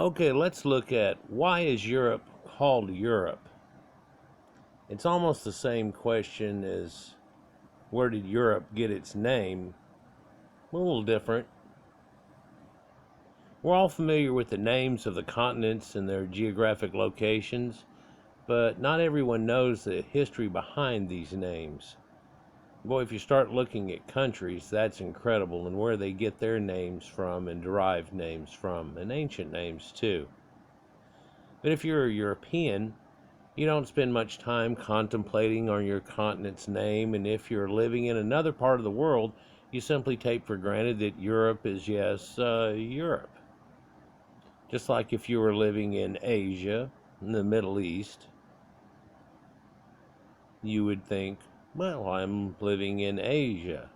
Okay, let's look at why is Europe called Europe? It's almost the same question as where did Europe get its name? A little different. We're all familiar with the names of the continents and their geographic locations, but not everyone knows the history behind these names. Boy, if you start looking at countries, that's incredible, and where they get their names from and derived names from, and ancient names too. But if you're a European, you don't spend much time contemplating on your continent's name, and if you're living in another part of the world, you simply take for granted that Europe is, yes, Europe. Just like if you were living in Asia, in the Middle East, you would think, well, I'm living in Asia.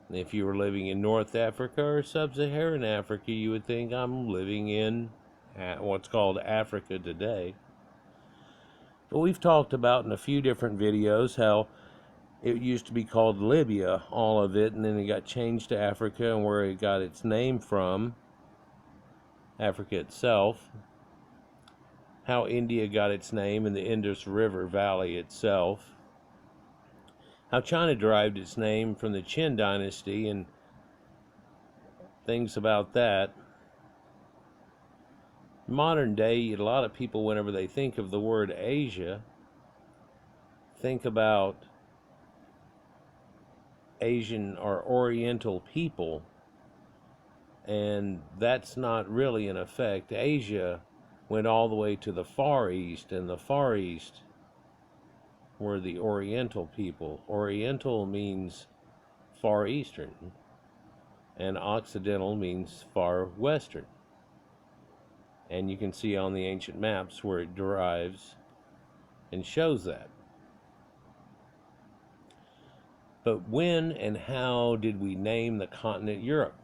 And if you were living in North Africa or Sub-Saharan Africa, you would think I'm living in what's called Africa today. But we've talked about in a few different videos how it used to be called Lybia, all of it, and then it got changed to Africa, and where it got its name from, Africa itself, how India got its name in the Indus River Valley itself, how China derived its name from the Qin dynasty, and things about that. Modern day, a lot of people, whenever they think of the word Asia, think about Asian or Oriental people, and that's not really in effect. Asia went all the way to the Far East, and the Far East were the Oriental people. Oriental means Far Eastern, and Occidental means Far Western. And you can see on the ancient maps where it derives and shows that. But when and how did we name the continent Europe?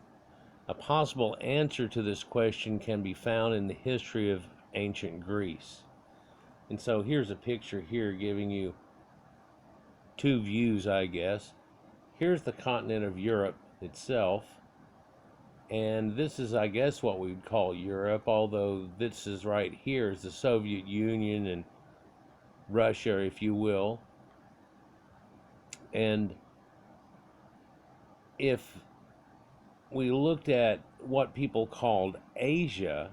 A possible answer to this question can be found in the history of ancient Greece. And so here's a picture here giving you two views, I guess. Here's the continent of Europe itself. And this is, I guess, what we'd call Europe, although this is right here is the Soviet Union and Russia, if you will. And if we looked at what people called Asia,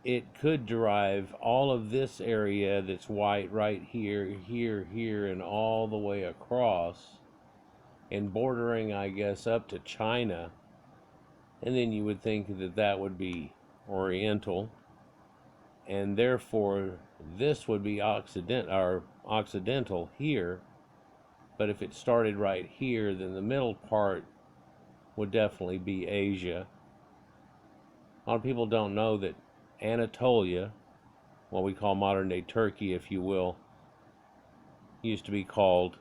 it could derive all of this area that's white right here, here, and all the way across, and bordering, I guess, up to China. And then you would think that that would be Oriental, and therefore this would be Occidental here. But if it started right here, then the middle part would definitely be Asia. A lot of people don't know that Anatolia, what we call modern day Turkey, if you will, used to be called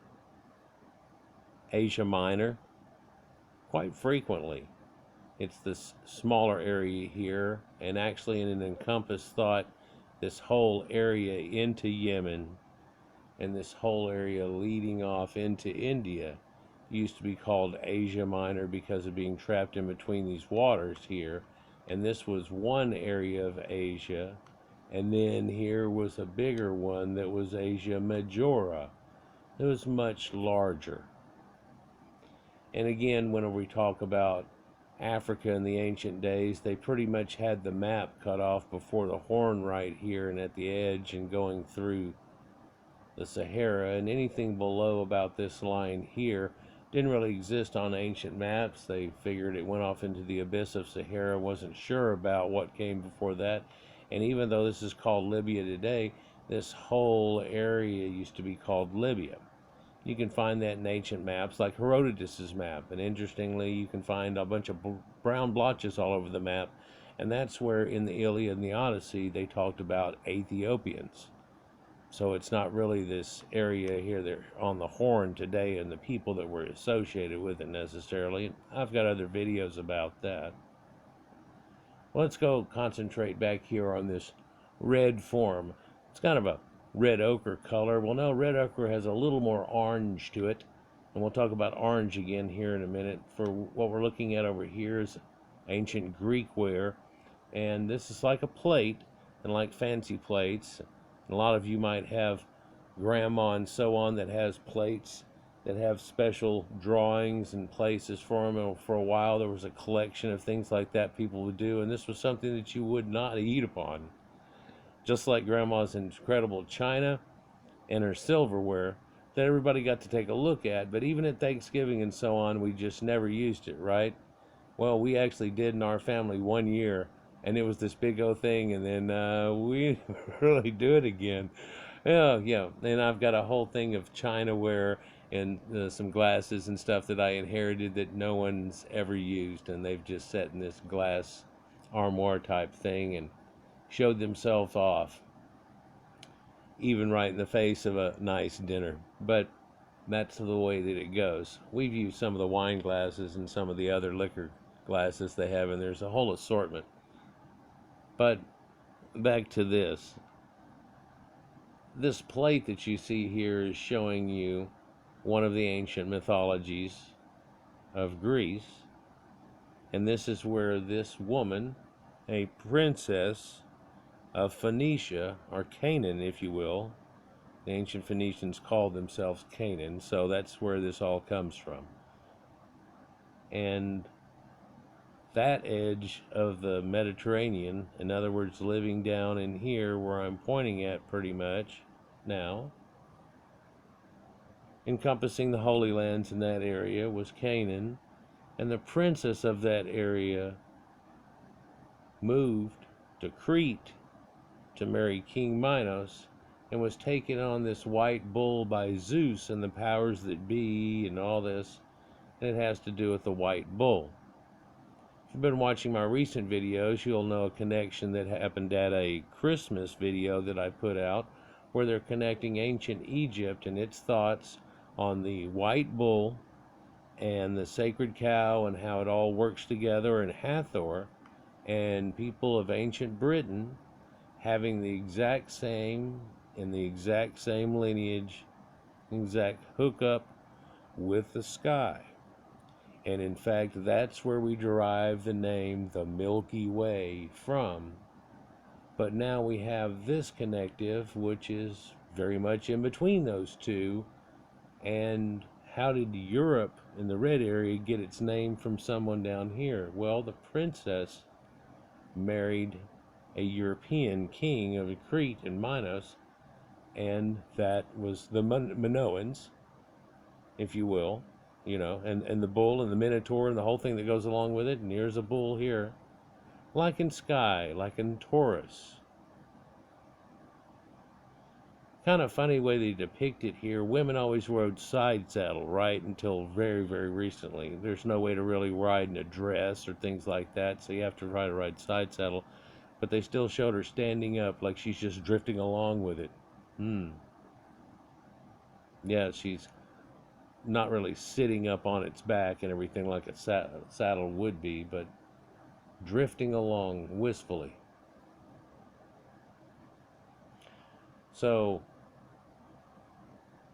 Asia Minor quite frequently. It's this smaller area here, and actually it encompassed thought this whole area into Yemen and this whole area leading off into India used to be called Asia Minor because of being trapped in between these waters here. And this was one area of Asia, and then here was a bigger one that was Asia Majora. It was much larger. And again, when we talk about Africa in the ancient days, they pretty much had the map cut off before the Horn right here and at the edge and going through the Sahara, and anything below about this line here didn't really exist on ancient maps. They figured it went off into the abyss of Sahara, wasn't sure about what came before that. And even though this is called Libya today, this whole area used to be called Libya. You can find that in ancient maps like Herodotus's map, and interestingly you can find a bunch of brown blotches all over the map, and that's where in the Iliad and the Odyssey they talked about Ethiopians. So it's not really this area here that on the Horn today and the people that were associated with it necessarily. I've got other videos about that. Let's go concentrate back here on this red form. It's kind of a red ochre color. Well, no, red ochre has a little more orange to it, and we'll talk about orange again here in a minute. For what we're looking at over here is ancient Greek ware. And this is like a plate, and like fancy plates. A lot of you might have grandma and so on that has plates that have special drawings and places for them. And for a while, there was a collection of things like that people would do, and this was something that you would not eat upon. Just like grandma's incredible china and her silverware that everybody got to take a look at, but even at Thanksgiving and so on, we just never used it, right? Well, we actually did in our family one year, and it was this big old thing, and then we really do it again. Yeah, yeah. And I've got a whole thing of chinaware and some glasses and stuff that I inherited that no one's ever used, and they've just sat in this glass armoire type thing and showed themselves off, even right in the face of a nice dinner. But that's the way that it goes. We've used some of the wine glasses and some of the other liquor glasses they have, and there's a whole assortment. But back to this. This plate that you see here is showing you one of the ancient mythologies of Greece. And this is where this woman, a princess of Phoenicia, or Canaan, if you will. The ancient Phoenicians called themselves Canaan, so that's where this all comes from. And that edge of the Mediterranean, in other words, living down in here where I'm pointing at pretty much now, encompassing the Holy Lands in that area, was Canaan, and the princess of that area moved to Crete to marry King Minos, and was taken on this white bull by Zeus and the powers that be and all this, and it has to do with the white bull. If you've been watching my recent videos, you'll know a connection that happened at a Christmas video that I put out, where they're connecting ancient Egypt and its thoughts on the white bull and the sacred cow and how it all works together, and Hathor and people of ancient Britain having the exact same, in the exact same lineage, exact hookup with the sky. And in fact, that's where we derive the name the Milky Way from. But now we have this connective, which is very much in between those two. And how did Europe in the red area get its name from someone down here? Well, the princess married a European king of Crete and Minos, and that was the Minoans, if you will, and the bull and the minotaur and the whole thing that goes along with it. And here's a bull here, like in sky, like in Taurus. Kind of funny way they depict it here. Women always rode side saddle, right, until very, very recently. There's no way to really ride in a dress or things like that, so you have to try to ride side saddle. But they still showed her standing up like she's just drifting along with it. Yeah, she's not really sitting up on its back and everything like a saddle would be, but drifting along wistfully. So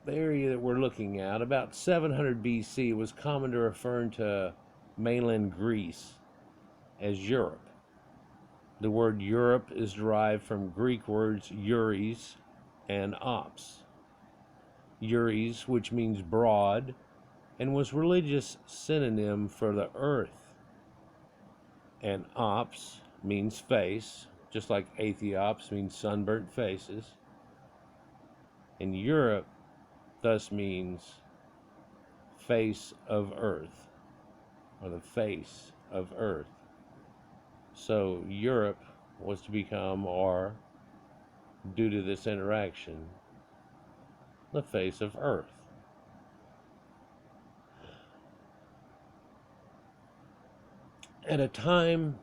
the area that we're looking at, about 700 BC, was common to refer to mainland Greece as Europe. The word Europe is derived from Greek words Euries and Ops. Euries, which means broad, and was religious synonym for the earth. And Ops means face, just like Aethiops means sunburnt faces. And Europe thus means face of earth, or the face of earth. So Europe was to become, or due to this interaction, the face of earth. At a time,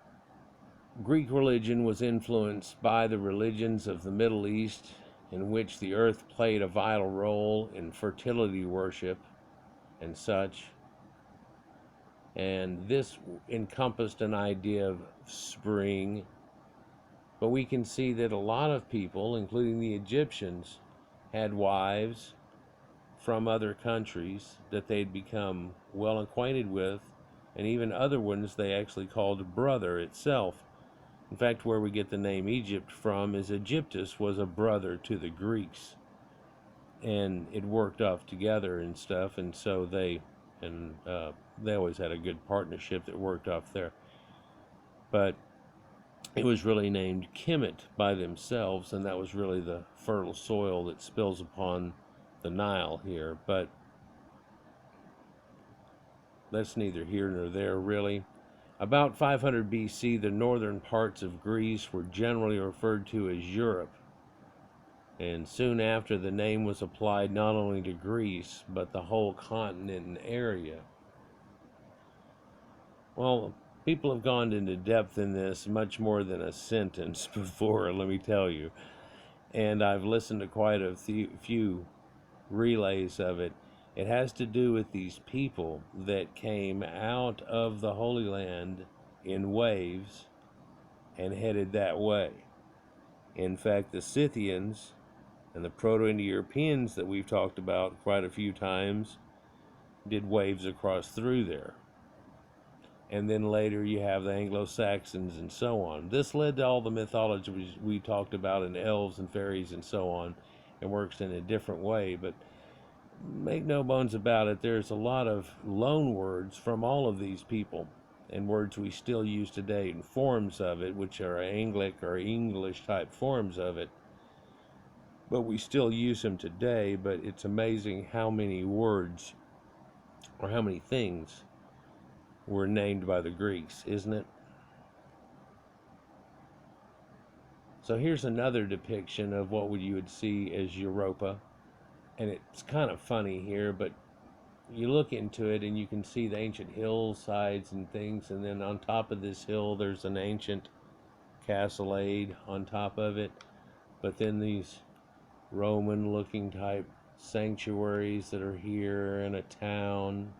Greek religion was influenced by the religions of the Middle East, in which the earth played a vital role in fertility worship and such. And this encompassed an idea of spring. But we can see that a lot of people, including the Egyptians, had wives from other countries that they'd become well acquainted with and even other ones they actually called brother itself. In fact, where we get the name Egypt from is Egyptus was a brother to the Greeks, and it worked off together and stuff, and so they always had a good partnership that worked off there. But it was really named Kemet by themselves, and that was really the fertile soil that spills upon the Nile here. But that's neither here nor there, really. About 500 BC, the northern parts of Greece were generally referred to as Europe, and soon after the name was applied not only to Greece, but the whole continent and area. Well, people have gone into depth in this much more than a sentence before, let me tell you. And I've listened to quite a few relays of it. It has to do with these people that came out of the Holy Land in waves and headed that way. In fact, the Scythians and the Proto-Indo-Europeans that we've talked about quite a few times did waves across through there. And then later you have the Anglo-Saxons and so on. This led to all the mythology we talked about in elves and fairies and so on, and works in a different way. But make no bones about it, there's a lot of loan words from all of these people, and words we still use today in forms of it, which are Anglic or English type forms of it. But we still use them today. But it's amazing how many words or how many things were named by the Greeks, isn't it? So here's another depiction of what you would see as Europa. And it's kind of funny here, but you look into it and you can see the ancient hillsides and things, and then on top of this hill there's an ancient cascade on top of it. But then these Roman looking type sanctuaries that are here in a town.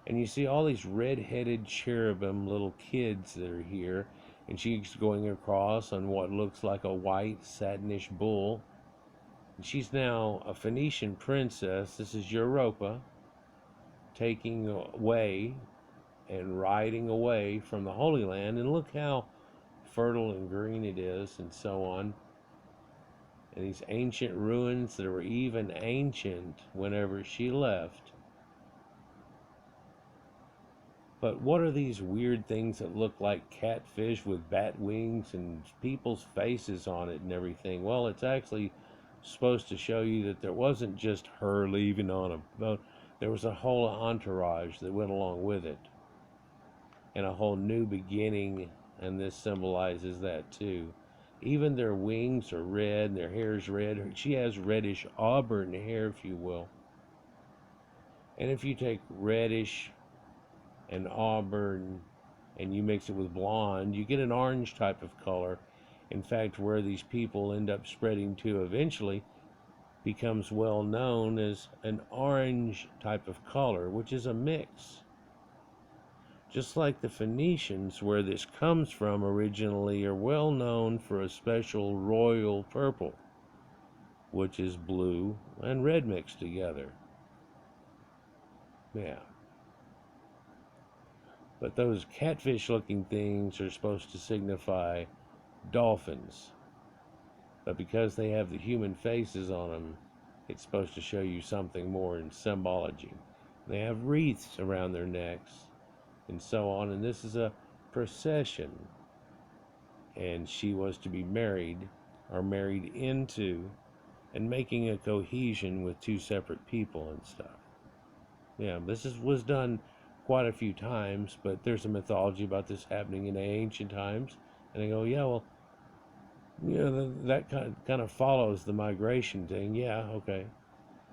And you see all these red-headed cherubim little kids that are here, and she's going across on what looks like a white satinish bull. And she's now a Phoenician princess. This is Europa, taking away and riding away from the Holy Land. And look how fertile and green it is and so on. And these ancient ruins that were even ancient whenever she left. But what are these weird things that look like catfish with bat wings and people's faces on it and everything? Well, it's actually supposed to show you that there wasn't just her leaving on a boat. There was a whole entourage that went along with it. And a whole new beginning, and this symbolizes that too. Even their wings are red and their hair is red. She has reddish auburn hair, if you will. And if you take reddish and auburn and you mix it with blonde, you get an orange type of color. In fact, where these people end up spreading to eventually becomes well known as an orange type of color, which is a mix. Just like the Phoenicians, where this comes from originally, are well known for a special royal purple, which is blue and red mixed together. Yeah. But those catfish looking things are supposed to signify dolphins. But because they have the human faces on them, it's supposed to show you something more in symbology. They have wreaths around their necks and so on, and this is a procession. And she was to be married or married into, and making a cohesion with two separate people and stuff. Yeah, this was done quite a few times, but there's a mythology about this happening in ancient times. And they go, yeah, well, you know, that kind of follows the migration thing. Yeah, okay.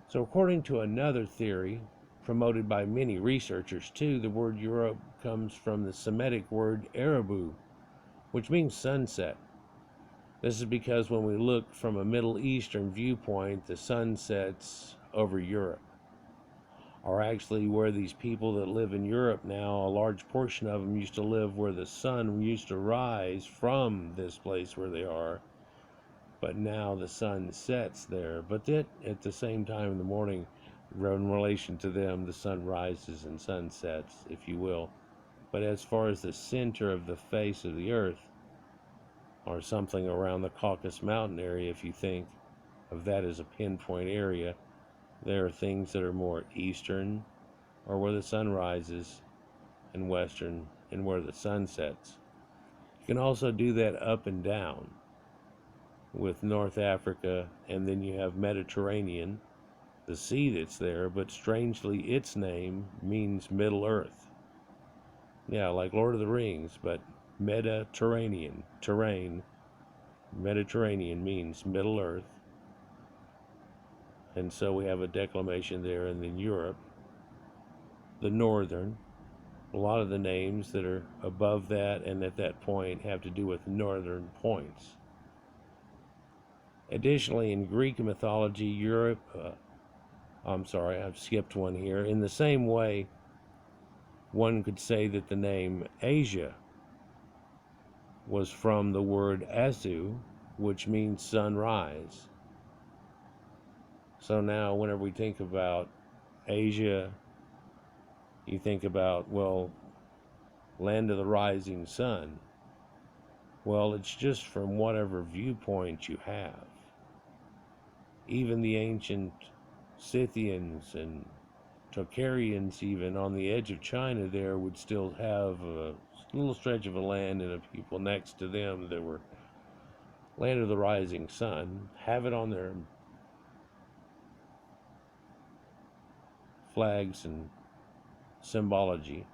So according to another theory, promoted by many researchers too, the word Europe comes from the Semitic word Arabu, which means sunset. This is because when we look from a Middle Eastern viewpoint, the sun sets over Europe. Or actually where these people that live in Europe now, a large portion of them used to live where the sun used to rise from this place where they are. But now the sun sets there. But that, at the same time in the morning, In relation to them, the sun rises and sun sets, if you will. But as far as the center of the face of the earth, or something around the Caucasus Mountain area, if you think of that as a pinpoint area, there are things that are more eastern, or where the sun rises, and western, and where the sun sets. You can also do that up and down with North Africa, and then you have Mediterranean, the sea that's there, but strangely its name means Middle Earth. Yeah, like Lord of the Rings, but Mediterranean, terrain, Mediterranean means Middle Earth. And so we have a declamation there, and then Europe, the northern. A lot of the names that are above that and at that point have to do with northern points. Additionally, in Greek mythology, Europe, I've skipped one here. In the same way, one could say that the name Asia was from the word Azu, which means sunrise. So now, whenever we think about Asia, you think about, well, land of the rising sun. Well, it's just from whatever viewpoint you have. Even the ancient Scythians and Tocharians, even on the edge of China there, would still have a little stretch of a land and a people next to them that were land of the rising sun, have it on their flags and symbology.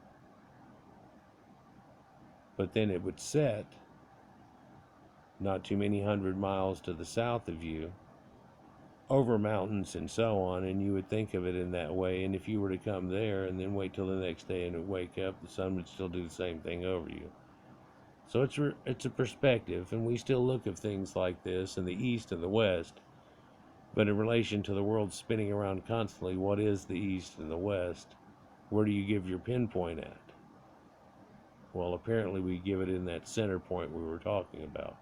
But then it would set not too many 100 miles to the south of you, over mountains and so on, and you would think of it in that way. And if you were to come there and then wait till the next day and wake up, the sun would still do the same thing over you. So it's a perspective, and we still look at things like this in the east and the west. But in relation to the world spinning around constantly, what is the east and the west? Where do you give your pinpoint at? Well, apparently we give it in that center point we were talking about.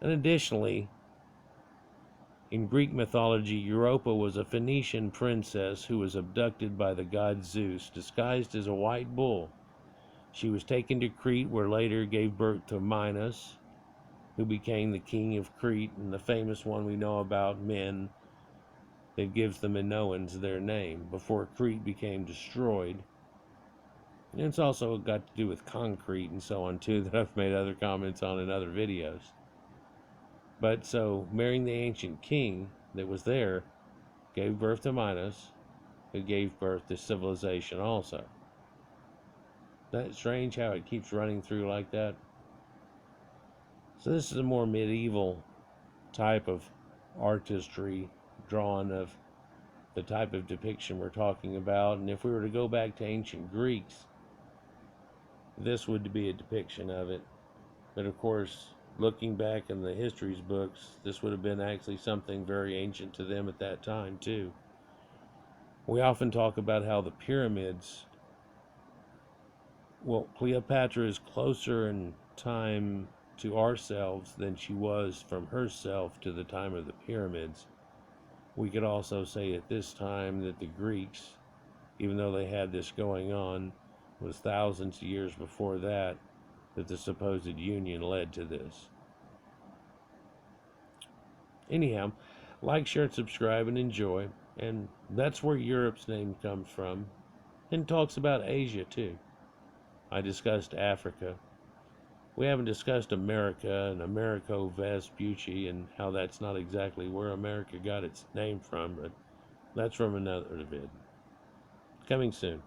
And additionally, in Greek mythology, Europa was a Phoenician princess who was abducted by the god Zeus, disguised as a white bull. She was taken to Crete, where later gave birth to Minos, who became the king of Crete, and the famous one we know about, Min, that gives the Minoans their name, before Crete became destroyed. And it's also got to do with concrete and so on, too, that I've made other comments on in other videos. But so, marrying the ancient king that was there gave birth to Minos, who gave birth to civilization also. Isn't that strange how it keeps running through like that? So this is a more medieval type of artistry drawn of the type of depiction we're talking about. And if we were to go back to ancient Greeks, this would be a depiction of it. But of course, looking back in the history's books, this would have been actually something very ancient to them at that time too. We often talk about how the pyramids, well, Cleopatra is closer in time to ourselves than she was from herself to the time of the pyramids. We could also say at this time that the Greeks, even though they had this going on, was thousands of years before that the supposed union led to this. Anyhow, like, share, and subscribe, and enjoy. And that's where Europe's name comes from. And talks about Asia too. I discussed Africa. We haven't discussed America and Americo Vespucci and how that's not exactly where America got its name from, but that's from another vid. Coming soon.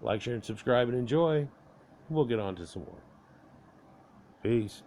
Like, share, and subscribe, and enjoy. We'll get on to some more. Peace.